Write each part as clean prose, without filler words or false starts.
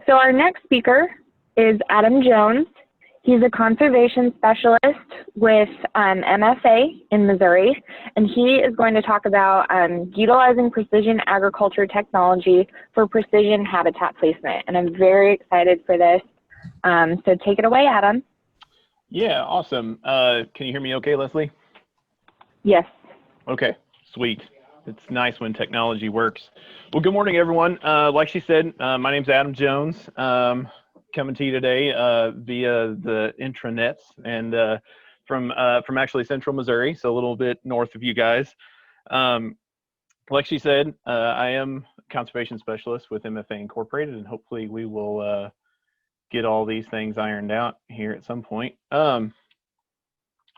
So our next speaker is Adam Jones. He's a conservation specialist with MFA in Missouri, and he is going to talk about utilizing precision agriculture technology for precision habitat placement. And I'm very excited for this. So take it away, Adam. Yeah, awesome. Can you hear me okay, Leslie? Yes. Okay, sweet. It's nice when technology works. Well, good morning, everyone. Like she said, my name's Adam Jones. Coming to you today via the intranets and from actually central Missouri, so a little bit north of you guys. Like she said, I am a conservation specialist with MFA Incorporated, and hopefully we will get all these things ironed out here at some point.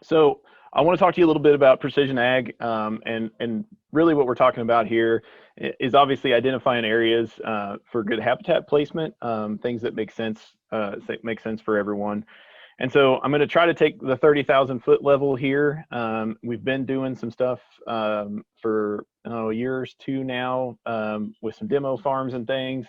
So I want to talk to you a little bit about precision ag, and really what we're talking about here is obviously identifying areas for good habitat placement, things that make sense for everyone. And so I'm going to try to take the 30,000 foot level here. We've been doing some stuff for a year or two now with some demo farms and things.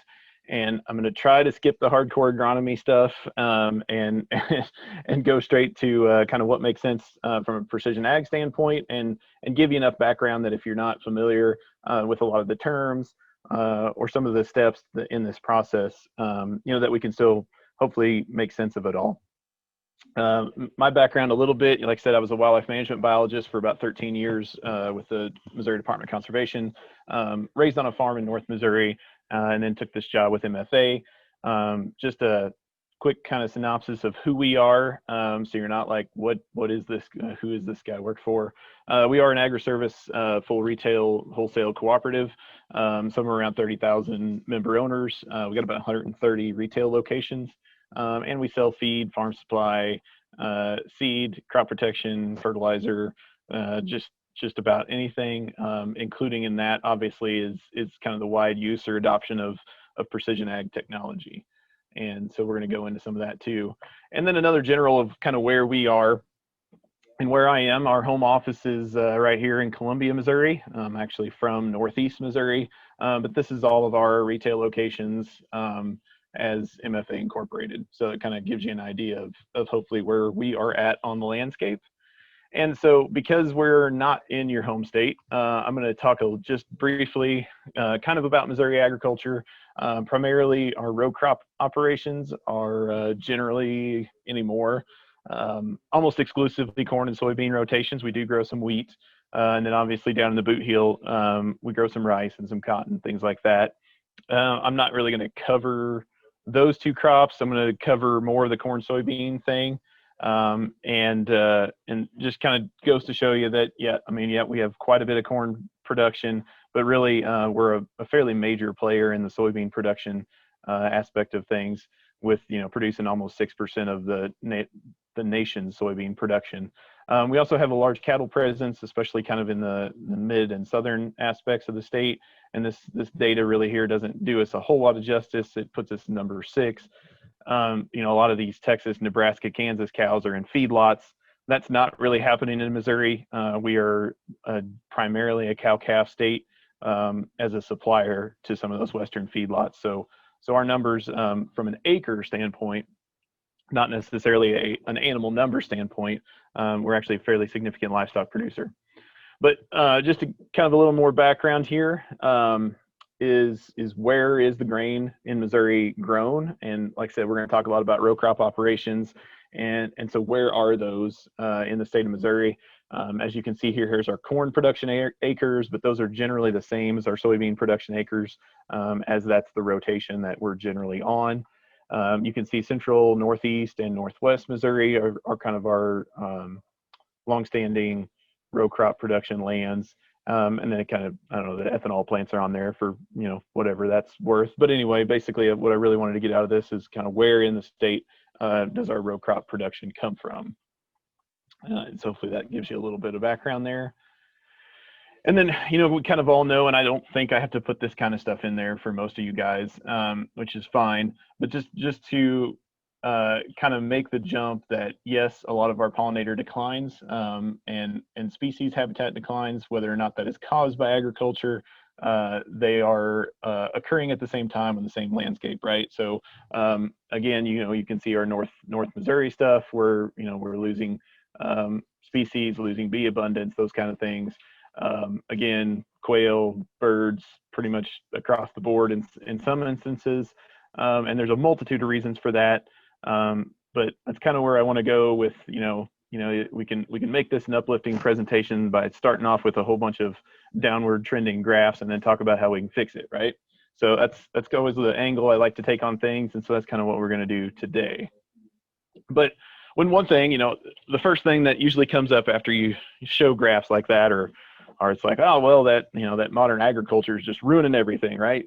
And I'm going to try to skip the hardcore agronomy stuff and go straight to kind of what makes sense from a precision ag standpoint, and give you enough background that if you're not familiar with a lot of the terms or some of the steps in this process, that we can still hopefully make sense of it all. My background a little bit, like I said, I was a wildlife management biologist for about 13 years with the Missouri Department of Conservation, raised on a farm in North Missouri, and then took this job with MFA. Just a quick kind of synopsis of who we are, so you're not like, what is this, who is this guy work for? We are an agri-service full retail wholesale cooperative, somewhere around 30,000 member owners. We got about 130 retail locations, and we sell feed, farm supply, seed, crop protection, fertilizer, just about anything, including in that obviously is kind of the wide use or adoption of precision ag technology. And so we're going to go into some of that too. And then another general of kind of where we are and where I am. Our home office is right here in Columbia, Missouri. I'm actually from Northeast Missouri, but this is all of our retail locations as MFA Incorporated. So it kind of gives you an idea of hopefully where we are at on the landscape. And so because we're not in your home state, I'm going to talk just briefly kind of about Missouri agriculture. Primarily our row crop operations are generally anymore almost exclusively corn and soybean rotations. We do grow some wheat, and then obviously down in the boot heel, we grow some rice and some cotton, things like that. I'm not really going to cover those two crops. I'm going to cover more of the corn soybean thing. And just kind of goes to show you that, we have quite a bit of corn production, but really we're a fairly major player in the soybean production aspect of things, with producing almost 6% of the nation's soybean production. We also have a large cattle presence, especially kind of in the mid and southern aspects of the state. And this data really here doesn't do us a whole lot of justice. It puts us number 6. A lot of these Texas, Nebraska, Kansas cows are in feedlots. That's not really happening in Missouri. We are primarily a cow-calf state as a supplier to some of those Western feedlots. So our numbers from an acre standpoint, not necessarily an animal number standpoint, we're actually a fairly significant livestock producer. But just to kind of a little more background here, is where is the grain in Missouri grown? And like I said, we're going to talk a lot about row crop operations, and so where are those in the state of Missouri? As you can see here, here's our corn production acres, but those are generally the same as our soybean production acres, as that's the rotation that we're generally on. You can see central, northeast, and northwest Missouri are kind of our longstanding row crop production lands. And then it kind of, the ethanol plants are on there for, whatever that's worth. But anyway, basically what I really wanted to get out of this is kind of where in the state does our row crop production come from? And so hopefully that gives you a little bit of background there. And then, we kind of all know, and I don't think I have to put this kind of stuff in there for most of you guys, which is fine, but just to kind of make the jump that, yes, a lot of our pollinator declines and species habitat declines, whether or not that is caused by agriculture they are occurring at the same time on the same landscape, right? So again, you can see our North Missouri stuff where we're losing species, losing bee abundance, those kind of things. Again, quail, birds, pretty much across the board in some instances, and there's a multitude of reasons for that. But that's kind of where I want to go with we can make this an uplifting presentation by starting off with a whole bunch of downward trending graphs and then talk about how we can fix it, right? So that's always the angle I like to take on things, and so that's kind of what we're going to do today. But one thing, the first thing that usually comes up after you show graphs like that, or it's like, oh well, that modern agriculture is just ruining everything, right?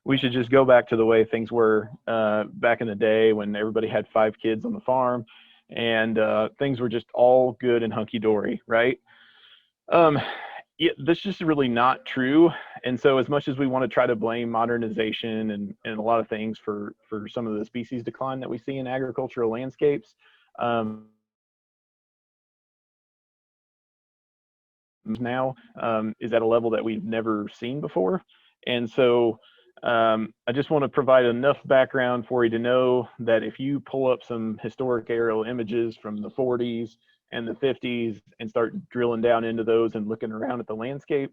We should just go back to the way things were back in the day when everybody had 5 kids on the farm, and things were just all good and hunky-dory, right? Yeah, that's just really not true. And so as much as we want to try to blame modernization and a lot of things for some of the species decline that we see in agricultural landscapes, now is at a level that we've never seen before. And so I just want to provide enough background for you to know that if you pull up some historic aerial images from the 40s and the 50s and start drilling down into those and looking around at the landscape,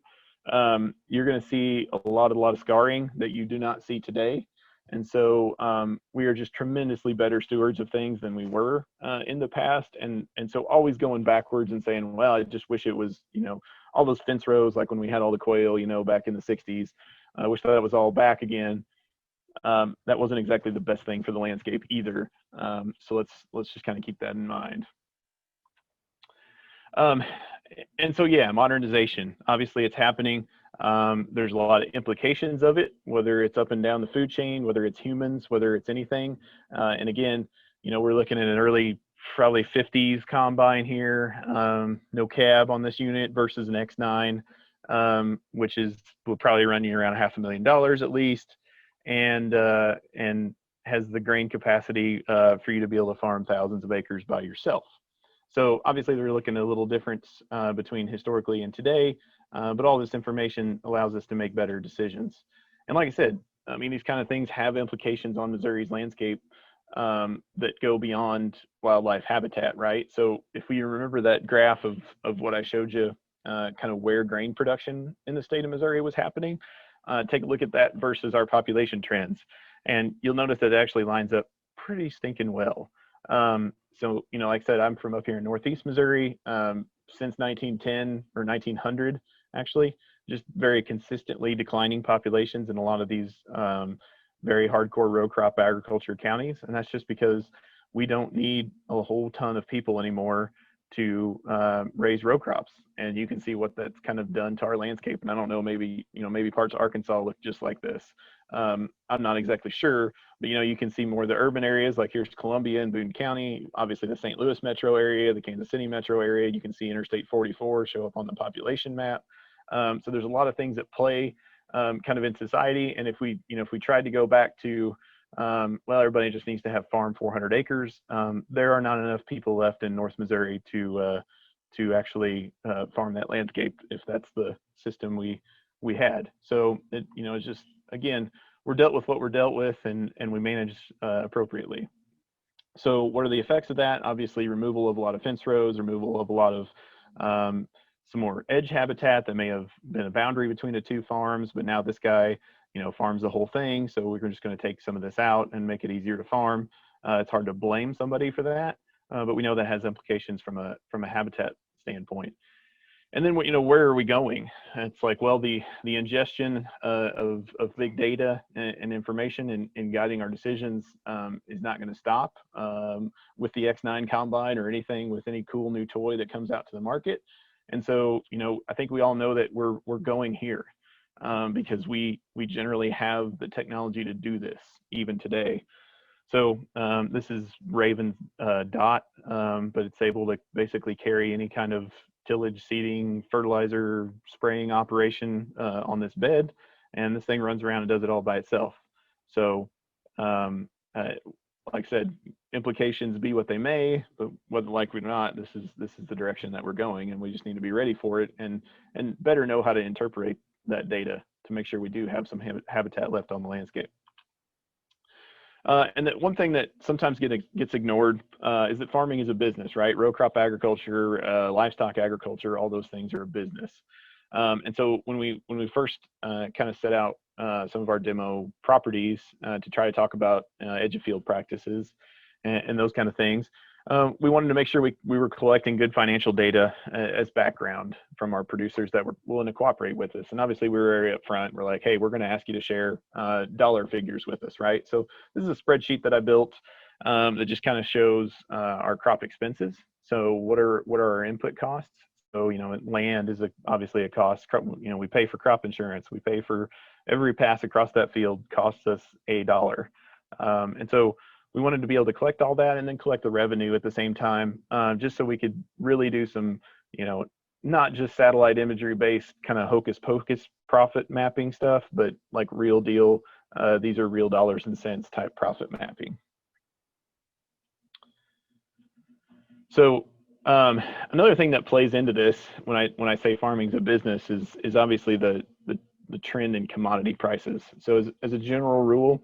you're going to see a lot of scarring that you do not see today. And so we are just tremendously better stewards of things than we were in the past. And so always going backwards and saying, well, I just wish it was, all those fence rows, like when we had all the quail, back in the 60s. I wish that was all back again. That wasn't exactly the best thing for the landscape either. So let's just kind of keep that in mind. And so, yeah, modernization, obviously it's happening. There's a lot of implications of it, whether it's up and down the food chain, whether it's humans, whether it's anything. And again, we're looking at an early, probably 50s combine here, no cab on this unit versus an X9, which will probably run you around $500,000 at least, and has the grain capacity for you to be able to farm thousands of acres by yourself. So obviously we're looking at a little difference between historically and today, but all this information allows us to make better decisions. And like I said, I mean, these kind of things have implications on Missouri's landscape that go beyond wildlife habitat, right? So if we remember that graph of what I showed you, kind of where grain production in the state of Missouri was happening, take a look at that versus our population trends. And you'll notice that it actually lines up pretty stinking well. So, like I said, I'm from up here in Northeast Missouri, since 1910 or 1900, actually, just very consistently declining populations in a lot of these very hardcore row crop agriculture counties. And that's just because we don't need a whole ton of people anymore to raise row crops. And you can see what that's kind of done to our landscape. And I don't know, maybe parts of Arkansas look just like this. I'm not exactly sure, but you can see more of the urban areas, like here's Columbia and Boone County, obviously the St. Louis metro area, the Kansas City metro area. You can see Interstate 44 show up on the population map. So there's a lot of things that play kind of in society. And if we tried to go back to well, everybody just needs to have farm 400 acres, there are not enough people left in North Missouri to actually farm that landscape if that's the system we had. So it's just, again, we're dealt with what we're dealt with, and we manage appropriately. So what are the effects of that? Obviously, removal of a lot of fence rows, removal of a lot of some more edge habitat that may have been a boundary between the two farms, but now this guy farms the whole thing. So we're just going to take some of this out and make it easier to farm. It's hard to blame somebody for that, but we know that has implications from a habitat standpoint. And then where are we going? It's like, well, the ingestion of big data and information and guiding our decisions is not going to stop with the X9 combine or anything, with any cool new toy that comes out to the market. And so I think we all know that we're going here because we generally have the technology to do this even today. So this is Raven Dot, but it's able to basically carry any kind of tillage, seeding, fertilizer, spraying operation on this bed, and this thing runs around and does it all by itself. So like I said, implications be what they may, but whether likely or not, this is the direction that we're going, and we just need to be ready for it and better know how to interpret that data to make sure we do have some habitat left on the landscape. And that one thing that sometimes gets ignored is that farming is a business, right? Row crop agriculture, livestock agriculture, all those things are a business. And so when we first kind of set out some of our demo properties to try to talk about edge of field practices and those kind of things, we wanted to make sure we were collecting good financial data as background from our producers that were willing to cooperate with us. And obviously we were very upfront. We're like, hey, we're going to ask you to share dollar figures with us, right? So this is a spreadsheet that I built that just kind of shows our crop expenses. So what are our input costs? So, land is obviously a cost. We pay for crop insurance. We pay for every pass across that field costs us $1. And so we wanted to be able to collect all that and then collect the revenue at the same time, just so we could really do some, not just satellite imagery based kind of hocus pocus profit mapping stuff, but like real deal. These are real dollars and cents type profit mapping. So another thing that plays into this when I say farming's a business is obviously the trend in commodity prices. So as a general rule,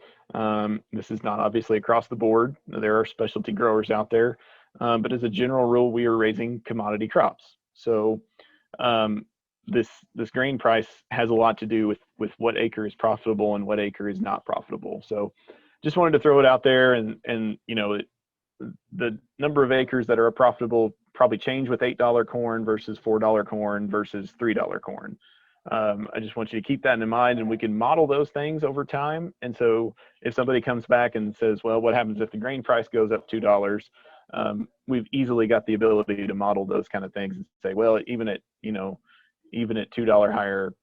this is not obviously across the board. There are specialty growers out there, but as a general rule, we are raising commodity crops. So this grain price has a lot to do with what acre is profitable and what acre is not profitable. So just wanted to throw it out there, and the number of acres that are profitable probably change with $8 corn versus $4 corn versus $3 corn. I just want you to keep that in mind, and we can model those things over time. And so if somebody comes back and says, well, what happens if the grain price goes up $2? We've easily got the ability to model those kind of things and say, well, even at $2 higher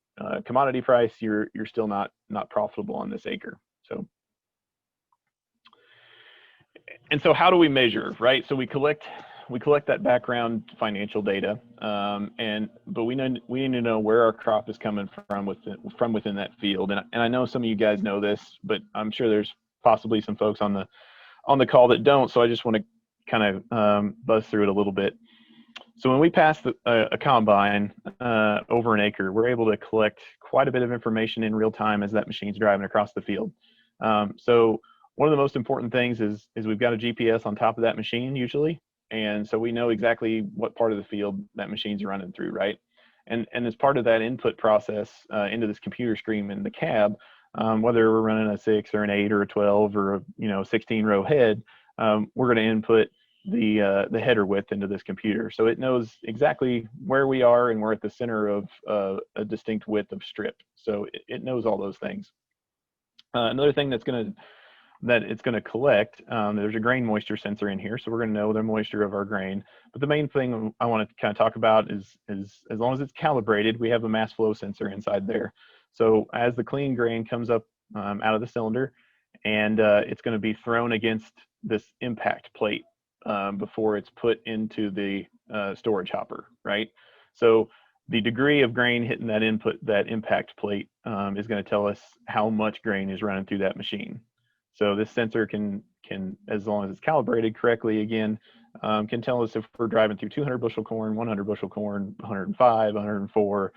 commodity price, you're still not profitable on this acre. And so how do we measure, right? So we collect that background financial data, but we need to know where our crop is coming from within that field. And I know some of you guys know this, but I'm sure there's possibly some folks on the call that don't. So I just want to kind of buzz through it a little bit. So when we pass a combine over an acre, we're able to collect quite a bit of information in real time as that machine's driving across the field. So one of the most important things is we've got a GPS on top of that machine usually. And so we know exactly what part of the field that machine's running through, right? And as part of that input process into this computer screen in the cab, whether we're running a 6 or an 8 or a 12 or a 16 row head, we're going to input the header width into this computer. So it knows exactly where we are, and we're at the center of a distinct width of strip. So it knows all those things. Another thing that it's going to collect, there's a grain moisture sensor in here, so we're going to know the moisture of our grain. But the main thing I want to kind of talk about is as long as it's calibrated, we have a mass flow sensor inside there. So as the clean grain comes up out of the cylinder, and it's going to be thrown against this impact plate before it's put into the storage hopper, right? So the degree of grain hitting that impact plate is going to tell us how much grain is running through that machine. So this sensor can, as long as it's calibrated correctly, again, can tell us if we're driving through 200 bushel corn, 100 bushel corn, 105, 104.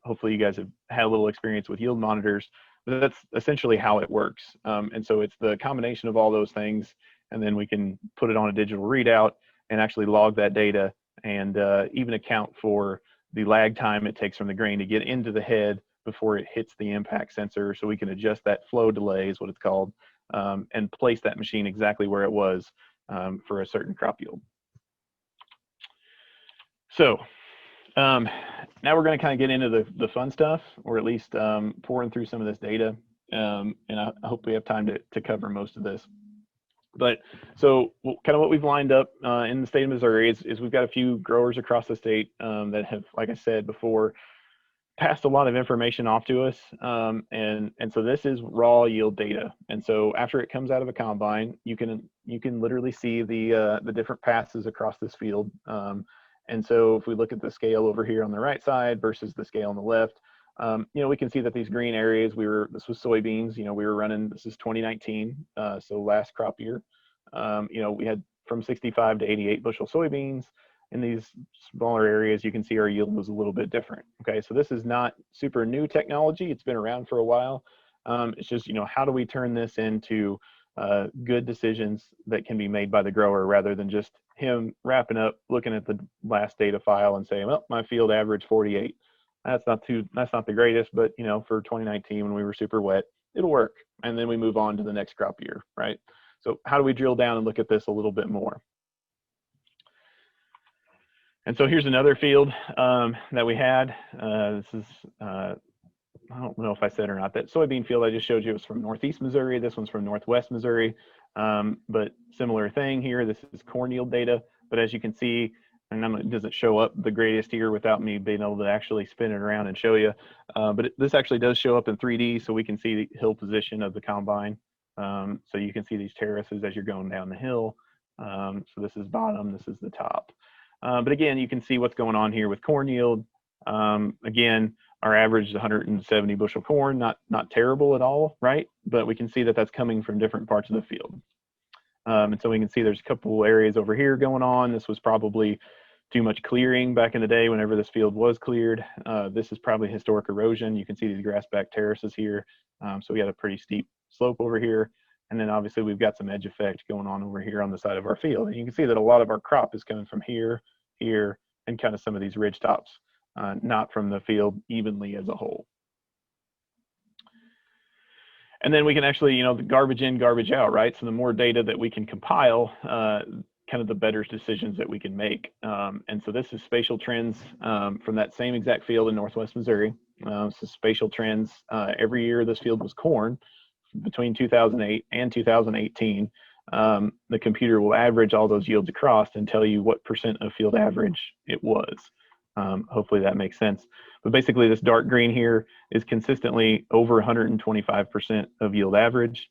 Hopefully you guys have had a little experience with yield monitors, but that's essentially how it works. And so it's the combination of all those things, and then we can put it on a digital readout and actually log that data, and even account for the lag time it takes from the grain to get into the head before it hits the impact sensor, so we can adjust that flow delay is what it's called, and place that machine exactly where it was for a certain crop yield. So now we're going to kind of get into the fun stuff, or at least pouring through some of this data, and I hope we have time to cover most of this. But so kind of what we've lined up in the state of Missouri is we've got a few growers across the state that have, like I said before, passed a lot of information off to us, and so this is raw yield data. And so after it comes out of a combine, you can literally see the different passes across this field. And so if we look at the scale over here on the right side versus the scale on the left, we can see that these green areas, this was soybeans, we were running, this is 2019, so last crop year. We had from 65 to 88 bushel soybeans, in these smaller areas, you can see our yield was a little bit different. Okay, so this is not super new technology. It's been around for a while. It's just, how do we turn this into good decisions that can be made by the grower rather than just him wrapping up, looking at the last data file and saying, well, my field average 48. That's not the greatest, but for 2019 when we were super wet, it'll work. And then we move on to the next crop year, right? So how do we drill down and look at this a little bit more? And so here's another field that we had. This is, I don't know if I said or not, that soybean field I just showed you was from Northeast Missouri. This one's from Northwest Missouri, but similar thing here. This is corn yield data, but as you can see, and it doesn't show up the greatest here without me being able to actually spin it around and show you, but this actually does show up in 3D, so we can see the hill position of the combine. So you can see these terraces as you're going down the hill. So this is bottom, this is the top. But again, you can see what's going on here with corn yield. Again, our average is 170 bushel corn, not terrible at all, right? But we can see that that's coming from different parts of the field. And so we can see there's a couple areas over here going on. This was probably too much clearing back in the day whenever this field was cleared. This is probably historic erosion. You can see these grassback terraces here. So we got a pretty steep slope over here. And then obviously we've got some edge effect going on over here on the side of our field. And you can see that a lot of our crop is coming from here, here, and kind of some of these ridge tops, not from the field evenly as a whole. And then we can actually, the garbage in, garbage out, right? So the more data that we can compile, kind of the better decisions that we can make. And so this is spatial trends from that same exact field in Northwest Missouri. So spatial trends, every year this field was corn. Between 2008 and 2018, the computer will average all those yields across and tell you what % of field average it was. Hopefully that makes sense. But basically this dark green here is consistently over 125% of yield average,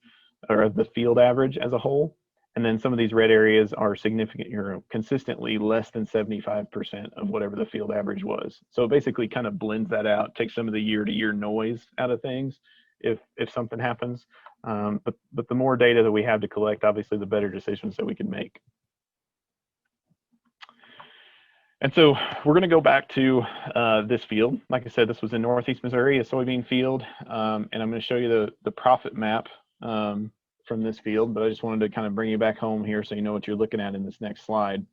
or of the field average as a whole. And then some of these red areas are significant, consistently less than 75% of whatever the field average was. So it basically kind of blends that out, takes some of the year-to-year noise out of things if something happens. But the more data that we have to collect, obviously the better decisions that we can make. And so we're going to go back to this field. Like I said, this was in Northeast Missouri, a soybean field. And I'm going to show you the profit map from this field, but I just wanted to kind of bring you back home here so you know what you're looking at in this next slide.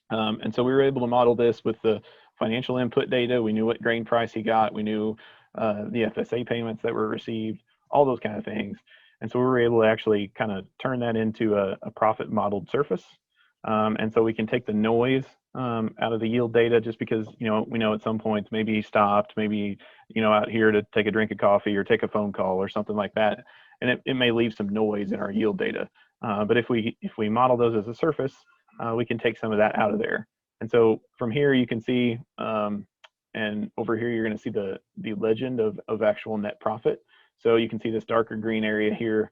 And so we were able to model this with the financial input data. We knew what grain price he got. We knew the FSA payments that were received, all those kind of things. And so we were able to actually kind of turn that into a profit modeled surface. And so we can take the noise out of the yield data, just because, we know at some points maybe he stopped, maybe, out here to take a drink of coffee or take a phone call or something like that. And it may leave some noise in our yield data. But if we model those as a surface, we can take some of that out of there. And so from here you can see, and over here you're going to see the legend of actual net profit. So you can see this darker green area here.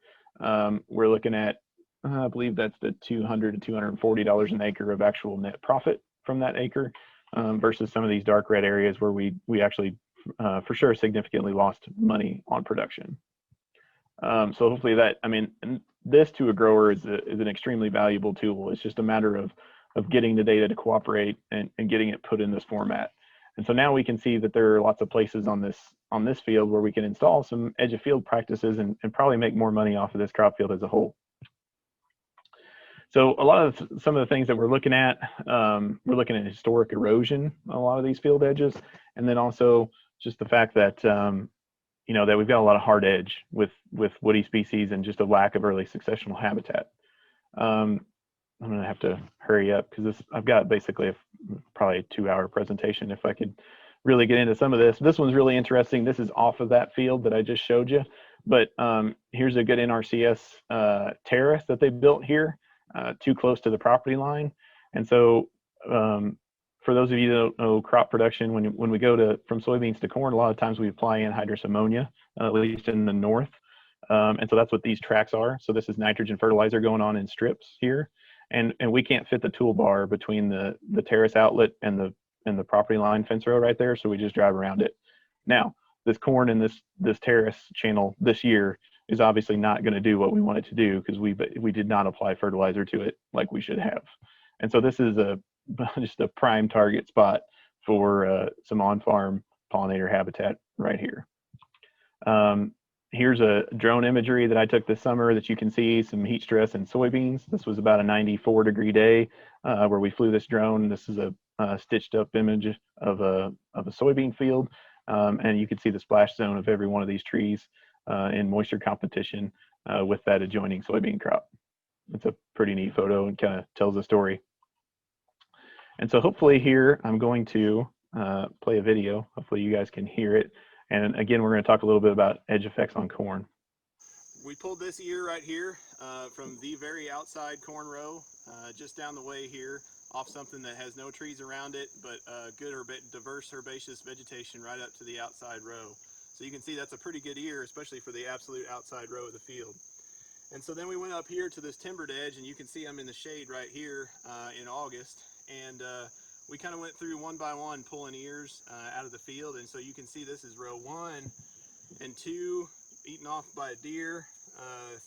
We're looking at, I believe that's the $200 to $240 an acre of actual net profit from that acre, versus some of these dark red areas where we actually for sure significantly lost money on production. So hopefully that, this to a grower is an extremely valuable tool. It's just a matter of getting the data to cooperate and getting it put in this format. And so now we can see that there are lots of places on this field where we can install some edge of field practices and probably make more money off of this crop field as a whole. So a lot of some of the things that we're looking at historic erosion on a lot of these field edges, and then also just the fact that that we've got a lot of hard edge with woody species and just a lack of early successional habitat. I'm gonna have to hurry up because I've got basically probably a 2-hour presentation if I could really get into some of this. This one's really interesting. This is off of that field that I just showed you, but here's a good NRCS terrace that they built here, too close to the property line. And so for those of you that don't know crop production, when we go from soybeans to corn, a lot of times we apply anhydrous ammonia, at least in the north. And so that's what these tracks are. So this is nitrogen fertilizer going on in strips here. And we can't fit the toolbar between the terrace outlet and the property line fence row right there, so we just drive around it. Now, this corn in this terrace channel this year is obviously not going to do what we want it to do because we did not apply fertilizer to it like we should have. And so this is just a prime target spot for some on-farm pollinator habitat right here. Here's a drone imagery that I took this summer that you can see some heat stress in soybeans. This was about a 94-degree day where we flew this drone. This is a stitched up image of a soybean field. And you can see the splash zone of every one of these trees in moisture competition with that adjoining soybean crop. It's a pretty neat photo and kind of tells the story. And so hopefully here I'm going to play a video. Hopefully you guys can hear it. And again, we're going to talk a little bit about edge effects on corn. We pulled this ear right here from the very outside corn row, just down the way here, off something that has no trees around it, but good or diverse herbaceous vegetation right up to the outside row. So you can see that's a pretty good ear, especially for the absolute outside row of the field. And so then we went up here to this timbered edge, and you can see I'm in the shade right here in August. And we kind of went through one by one pulling ears out of the field. And so you can see this is row 1 and 2 eaten off by a deer.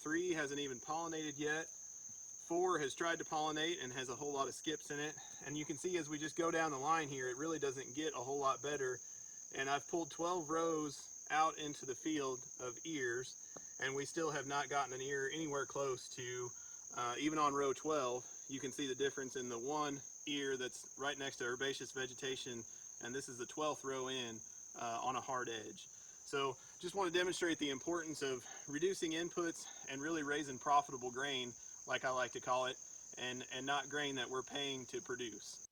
3 hasn't even pollinated yet. 4 has tried to pollinate and has a whole lot of skips in it. And you can see as we just go down the line here, it really doesn't get a whole lot better. And I've pulled 12 rows out into the field of ears, and we still have not gotten an ear anywhere close to, even on row 12, you can see the difference in the one ear that's right next to herbaceous vegetation, and this is the 12th row in on a hard edge. So just want to demonstrate the importance of reducing inputs and really raising profitable grain, like I like to call it, and not grain that we're paying to produce.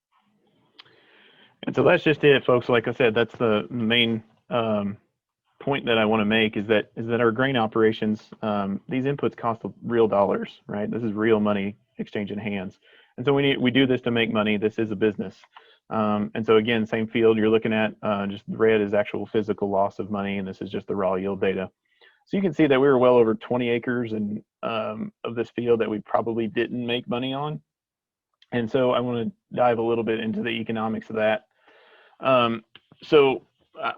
And so that's just it, folks. Like I said, that's the main point that I want to make is that our grain operations, these inputs cost real dollars, right? This is real money exchanging hands. And so we do this to make money. This is a business. And so again, same field you're looking at, just red is actual physical loss of money, and this is just the raw yield data. So you can see that we were well over 20 acres of this field that we probably didn't make money on. And so I want to dive a little bit into the economics of that.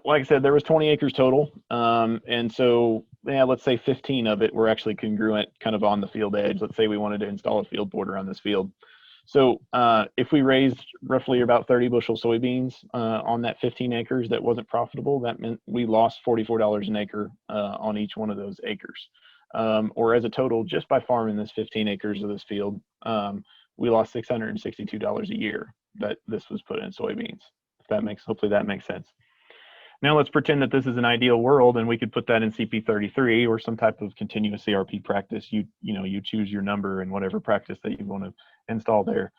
Like I said, there was 20 acres total. And so, yeah, let's say 15 of it were actually congruent kind of on the field edge. Let's say we wanted to install a field border on this field. So if we raised roughly about 30 bushel soybeans on that 15 acres that wasn't profitable, that meant we lost $44 an acre on each one of those acres. Or as a total, just by farming this 15 acres of this field, we lost $662 a year that this was put in soybeans. Hopefully that makes sense. Now let's pretend that this is an ideal world and we could put that in CP33 or some type of continuous CRP practice. You choose your number and whatever practice that you want to install there.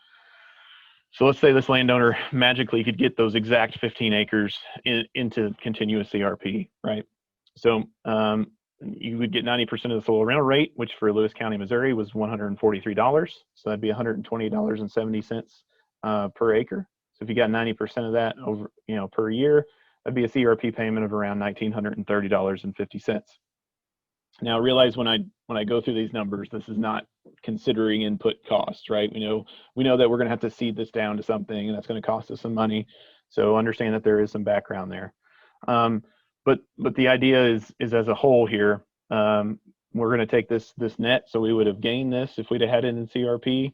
So let's say this landowner magically could get those exact 15 acres into continuous CRP, right? So you would get 90% of the soil rental rate, which for Lewis County, Missouri was $143. So that'd be $120.70 per acre. So if you got 90% of that over, per year, that'd be a CRP payment of around $1,930.50. Now realize when I go through these numbers, this is not considering input costs, right? We know that we're going to have to seed this down to something, and that's going to cost us some money. So understand that there is some background there. But the idea is as a whole here, we're going to take this net. So we would have gained this if we'd have had it in CRP,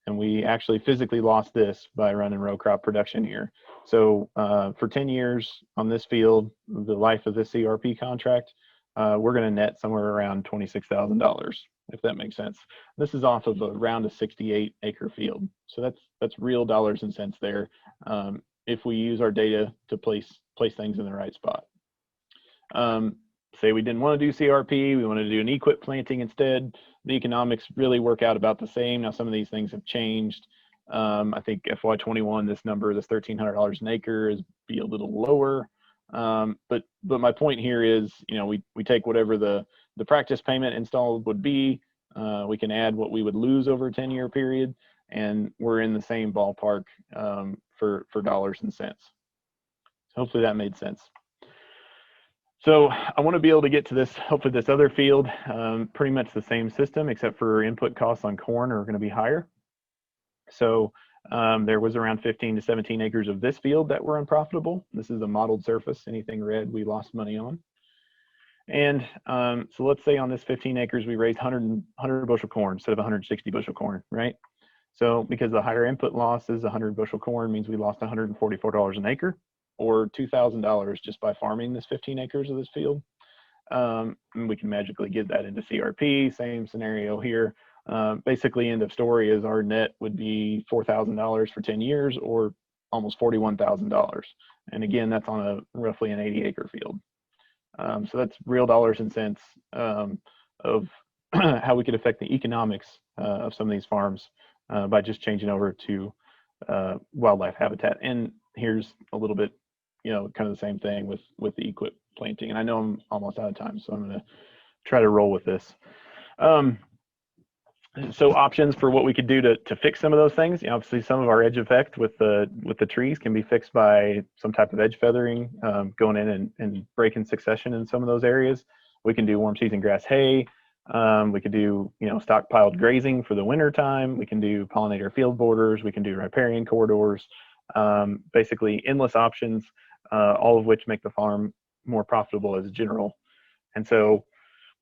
and we actually physically lost this by running row crop production here. So for 10 years on this field, the life of this CRP contract, we're going to net somewhere around $26,000, if that makes sense. This is off of around a 68 acre field. So that's real dollars and cents there if we use our data to place things in the right spot. Say we didn't want to do CRP, we wanted to do an equip planting instead. The economics really work out about the same. Now some of these things have changed. I think FY21, this number, this $1,300 an acre, is be a little lower. But my point here is, we take whatever the practice payment installed would be. We can add what we would lose over a 10-year period, and we're in the same ballpark for dollars and cents. Hopefully that made sense. So I want to be able to get to this, hopefully this other field, pretty much the same system, except for input costs on corn are going to be higher. So there was around 15 to 17 acres of this field that were unprofitable. This is a modeled surface. Anything red, we lost money on. And so let's say on this 15 acres, we raised 100 bushel corn instead of 160 bushel corn, right? So because the higher input loss is 100 bushel corn means we lost $144 an acre, or $2,000 just by farming this 15 acres of this field. And we can magically get that into CRP, same scenario here. Basically, end of story is our net would be $4,000 for 10 years, or almost $41,000. And again, that's on a roughly an 80-acre field. So that's real dollars and cents of how we could affect the economics of some of these farms by just changing over to wildlife habitat. And here's a little bit, kind of the same thing with the equip planting. And I know I'm almost out of time, so I'm going to try to roll with this. So options for what we could do to fix some of those things. Obviously, some of our edge effect with the trees can be fixed by some type of edge feathering, going in and breaking succession in some of those areas. We can do warm season grass hay. We could do stockpiled grazing for the winter time. We can do pollinator field borders. We can do riparian corridors. Basically, endless options, all of which make the farm more profitable as a general. And so,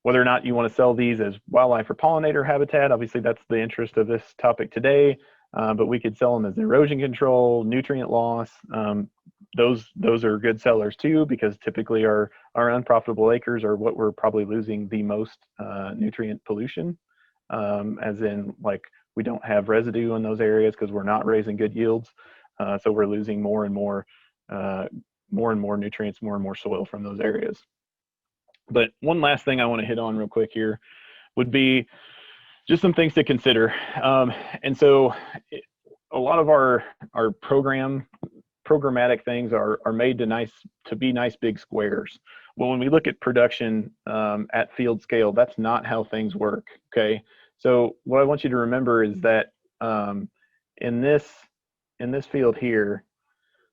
whether or not you want to sell these as wildlife or pollinator habitat, obviously that's the interest of this topic today, but we could sell them as erosion control, nutrient loss. Those are good sellers too, because typically our unprofitable acres are what we're probably losing the most nutrient pollution, as in like we don't have residue in those areas because we're not raising good yields. So we're losing more and more nutrients, more and more soil from those areas. But one last thing I want to hit on real quick here would be just some things to consider. And so a lot of our programmatic things are made to be nice big squares. Well, when we look at production at field scale, that's not how things work. Okay. So what I want you to remember is that in this field here,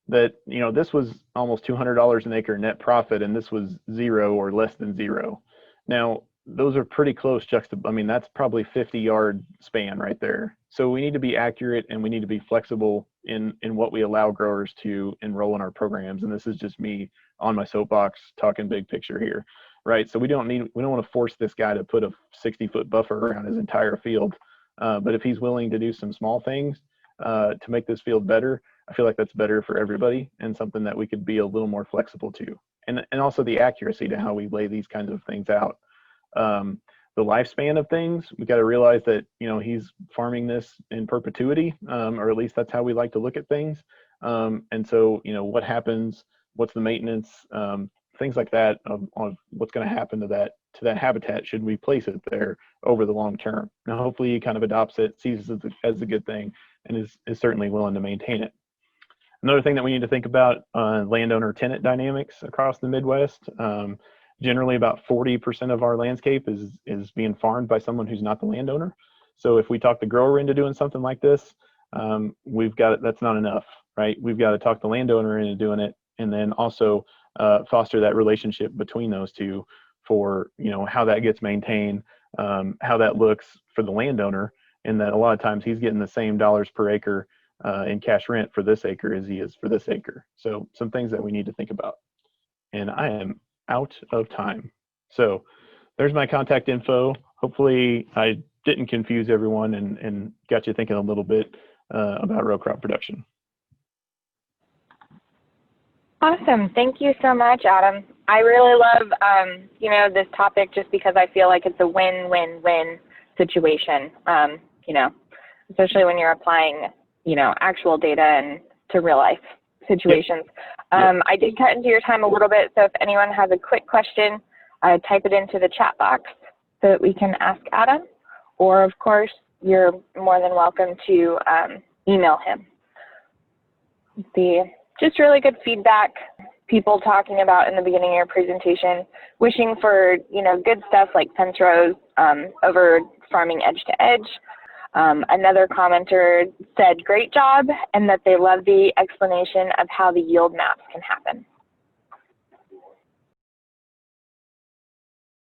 that this was almost $200 an acre net profit, and this was 0 or less than 0. Now those are pretty close I mean, that's probably 50-yard span right there. So we need to be accurate, and we need to be flexible in what we allow growers to enroll in our programs. And this is just me on my soapbox talking big picture here, right? So we don't want to force this guy to put a 60-foot buffer around his entire field. But if he's willing to do some small things to make this field better, I feel like that's better for everybody, and something that we could be a little more flexible to. And also the accuracy to how we lay these kinds of things out. The lifespan of things, we got to realize that, he's farming this in perpetuity, or at least that's how we like to look at things. And so, what happens, what's the maintenance, things like that of what's going to happen to that habitat should we place it there over the long term. Now, hopefully he kind of adopts it, sees it as a good thing, and is certainly willing to maintain it. Another thing that we need to think about, landowner-tenant dynamics across the Midwest. Generally, about 40% of our landscape is being farmed by someone who's not the landowner. So if we talk the grower into doing something like this, that's not enough, right? We've got to talk the landowner into doing it, and then also foster that relationship between those two for how that gets maintained, how that looks for the landowner, and that a lot of times he's getting the same dollars per acre in cash rent for this acre as he is for this acre. So some things that we need to think about. And I am out of time. So there's my contact info. Hopefully I didn't confuse everyone and got you thinking a little bit about row crop production. Awesome. Thank you so much, Adam. I really love, this topic just because I feel like it's a win-win-win situation, especially when you're applying actual data and to real life situations. Yep. I did cut into your time a little bit, so if anyone has a quick question, type it into the chat box so that we can ask Adam, or of course, you're more than welcome to email him. Just really good feedback, people talking about in the beginning of your presentation, wishing for, good stuff like fence rows over farming edge to edge. Another commenter said, great job, and that they love the explanation of how the yield maps can happen.